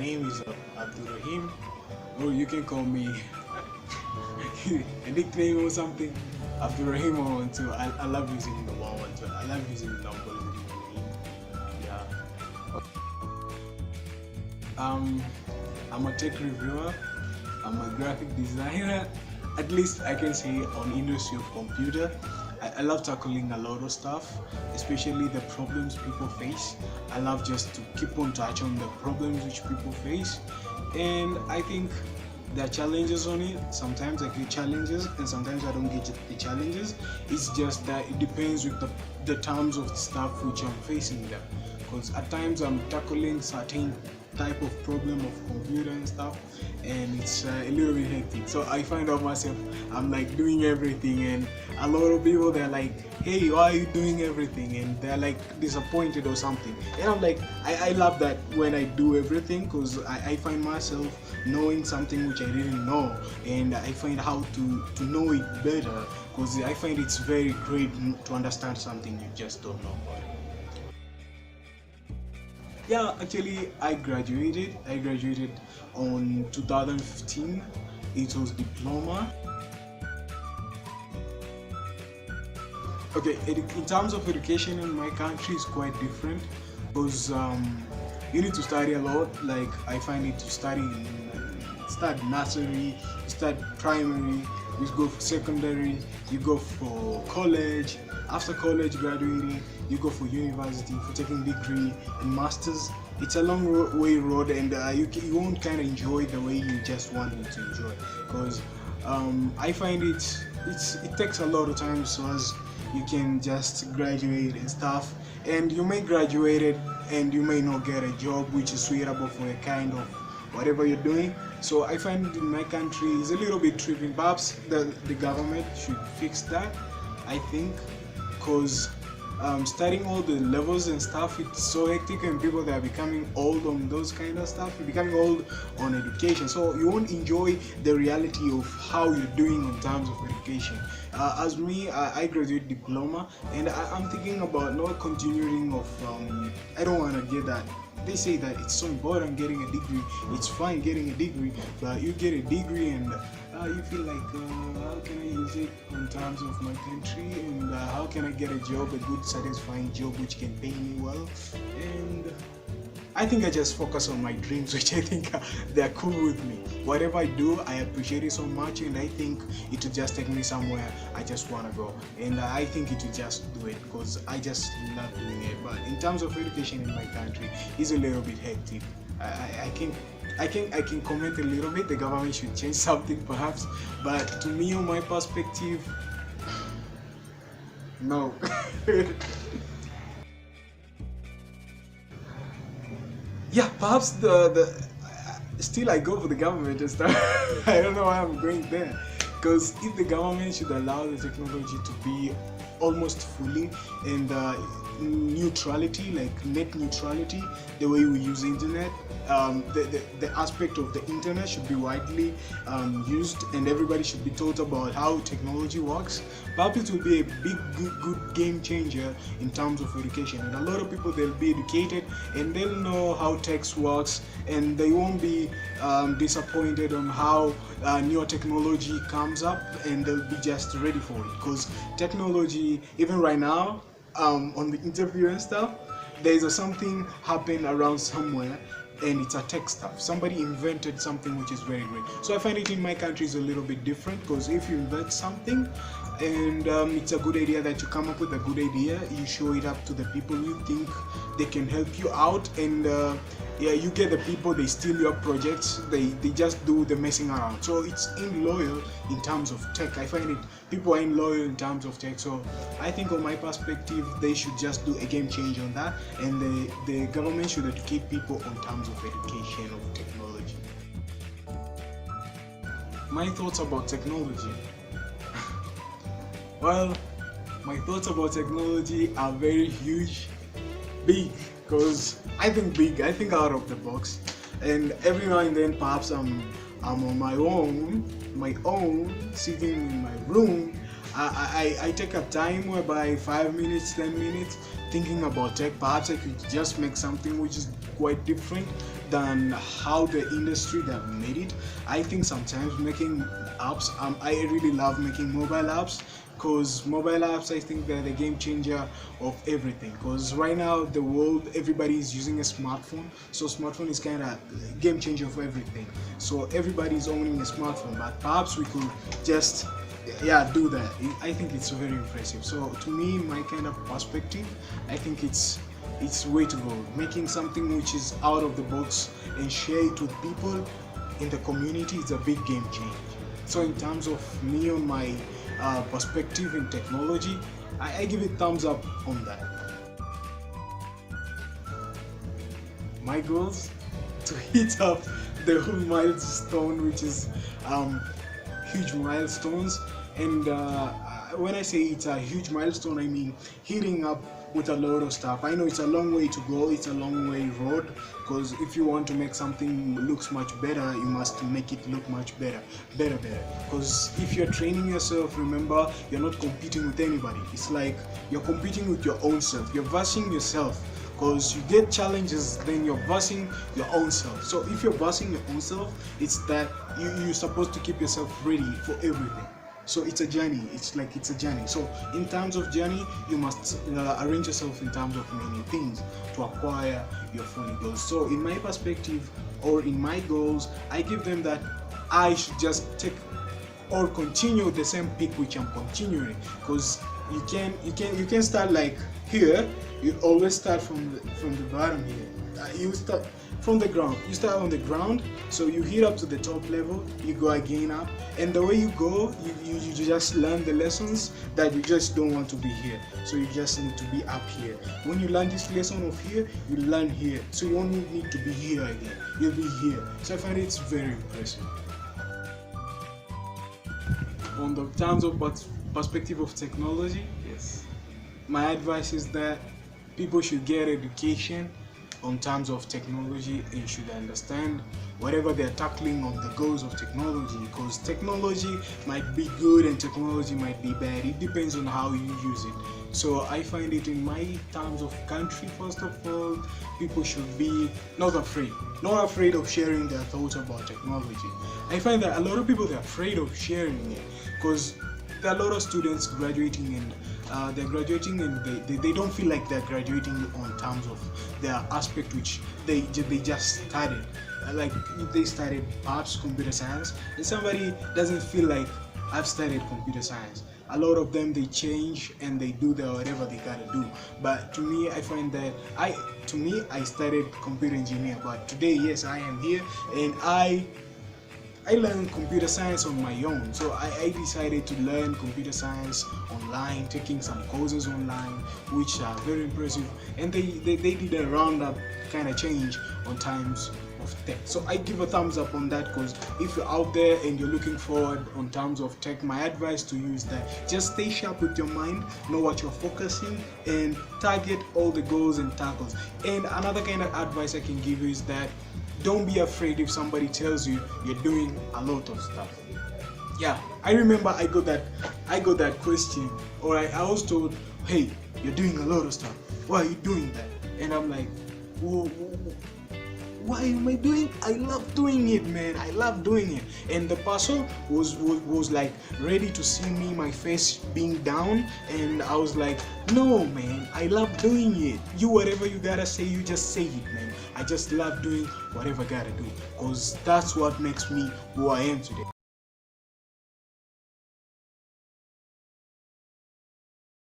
name is Abdulrahim, or you can call me a nickname or something. Abdulrahm112. I love using the 112. I love using the numbers. Yeah. I'm a tech reviewer. I'm a graphic designer. At least I can say on industry of computer. I love tackling a lot of stuff, especially the problems people face. I love just to keep on touch on the problems which people face, and I think there are challenges on it. Sometimes I get challenges and sometimes I don't get the challenges. It's just that it depends with the terms of the stuff which I'm facing there, because at times I'm tackling certain type of problem of computer and stuff, and it's a little bit hectic. So I find out myself I'm like doing everything, and a lot of people they're like, hey, why are you doing everything, and they're like disappointed or something. And I'm like, I love that when I do everything, because I find myself knowing something which I didn't know, and I find how to know it better, because I find it's very great to understand something you just don't know about it. Yeah, actually I graduated on 2015. It was diploma. Okay, in terms of education in my country is quite different, because you need to study a lot. Like I find it to start nursery, start primary, you go for secondary, you go for college. After college graduating, you go for university for taking degree and masters. It's a long way road, and you won't kind of enjoy the way you just wanted to enjoy, because I find it takes a lot of time, so as you can just graduate and stuff, and you may graduate it and you may not get a job which is suitable for a kind of whatever you're doing. So I find it in my country is a little bit tripping. Perhaps the government should fix that, I think, because studying all the levels and stuff, it's so hectic, and people that are becoming old on those kind of stuff, you're becoming old on education, so you won't enjoy the reality of how you're doing in terms of education. As me, I graduate diploma, and I'm thinking about not continuing of I don't want to get that. They say that it's so important getting a degree. It's fine getting a degree, but you get a degree and you feel like, how can I use it in terms of my country, and how can I get a job, a good satisfying job which can pay me well. And I think I just focus on my dreams, which I think they're cool with me. Whatever I do, I appreciate it so much, and I think it will just take me somewhere I just want to go. And I think it will just do it, because I just love doing it. But in terms of education in my country, it's a little bit hectic. I can comment a little bit. The government should change something perhaps, but to me, on my perspective, no. Yeah, perhaps still I go for the government and stuff. I don't know why I'm going there, because if the government should allow the technology to be almost fully and neutrality, like net neutrality, the way we use internet, the aspect of the internet should be widely used, and everybody should be taught about how technology works. Perhaps it will be a big good game changer in terms of education, and a lot of people, they'll be educated and they'll know how tech works, and they won't be disappointed on how newer technology comes up, and they'll be just ready for it, because technology, even right now, on the interview and stuff, there is something happened around somewhere, and it's a tech stuff. Somebody invented something which is very great. So I find it in my country is a little bit different, because if you invent something and it's a good idea that you come up with a good idea, you show it up to the people you think they can help you out, and yeah, you get the people, they steal your projects, they just do the messing around. So it's loyal in terms of tech. I find it people are loyal in terms of tech. So I think, on my perspective, they should just do a game change on that, and the government should educate people on terms of education of technology. My thoughts about technology. Well, my thoughts about technology are very huge, big, because I think out of the box, and every now and then perhaps I'm on my own, sitting in my room. I take a time whereby 5 minutes, 10 minutes thinking about tech. Perhaps I could just make something which is quite different, than how the industry that made it. I think sometimes making apps, I really love making mobile apps, because mobile apps, I think they're the game changer of everything, because right now the world, everybody is using a smartphone, so smartphone is kind of game changer for everything. So everybody is owning a smartphone, but perhaps we could just do that. I think it's very impressive. So to me, my kind of perspective, I think it's way to go. Making something which is out of the box and share it with people in the community is a big game change. So in terms of me on my perspective in technology, I give it thumbs up on that. My goals to hit up the whole milestone, which is huge milestones. And when I say it's a huge milestone, I mean hitting up with a lot of stuff. I know it's a long way to go, it's a long way road, because if you want to make something looks much better, you must make it look much better. Because if you're training yourself, remember, you're not competing with anybody. It's like you're competing with your own self. You're versing yourself, because you get challenges, then you're versing your own self. So if you're versing your own self, it's that you're supposed to keep yourself ready for everything. So it's a journey. It's a journey. So in terms of journey, you must arrange yourself in terms of many things to acquire your full goals. So in my perspective, or in my goals, I give them that I should just take or continue the same peak which I'm continuing, because you can start like here. You always start from the bottom here. You start from the ground. You start on the ground, so you hit up to the top level, you go again up, and the way you go, you just learn the lessons that you just don't want to be here. So you just need to be up here. When you learn this lesson of here, you learn here. So you only need to be here again. You'll be here. So I find it's very impressive. On the terms of perspective of technology, yes, my advice is that people should get education on terms of technology and should understand whatever they're tackling on the goals of technology, because technology might be good and technology might be bad. It depends on how you use it. So I find it in my terms of country, first of all, people should be not afraid of sharing their thoughts about technology. I find that a lot of people, they're afraid of sharing it, because there are a lot of students graduating and they're graduating and they don't feel like they're graduating on terms of their aspect which they just started. Like they started perhaps computer science, and somebody doesn't feel like I've studied computer science. A lot of them, they change and they do whatever they gotta do. But to me, I find that I studied computer engineer, but today, yes, I am here and I learned computer science on my own. So I decided to learn computer science online, taking some courses online, which are very impressive. And they did a roundup kind of change on times of tech. So I give a thumbs up on that, because if you're out there and you're looking forward on terms of tech, my advice to you is that just stay sharp with your mind, know what you're focusing, and target all the goals and tackles. And another kind of advice I can give you is that don't be afraid if somebody tells you you're doing a lot of stuff. Yeah, I remember I got that question, or I was told, hey, you're doing a lot of stuff. Why are you doing that? And I'm like, whoa, why am I doing? I love doing it, man. I love doing it. And the person was like ready to see me, my face being down, and I was like, no, man, I love doing it. You, whatever you gotta say, you just say it, man. I just love doing whatever I gotta do, because that's what makes me who I am today.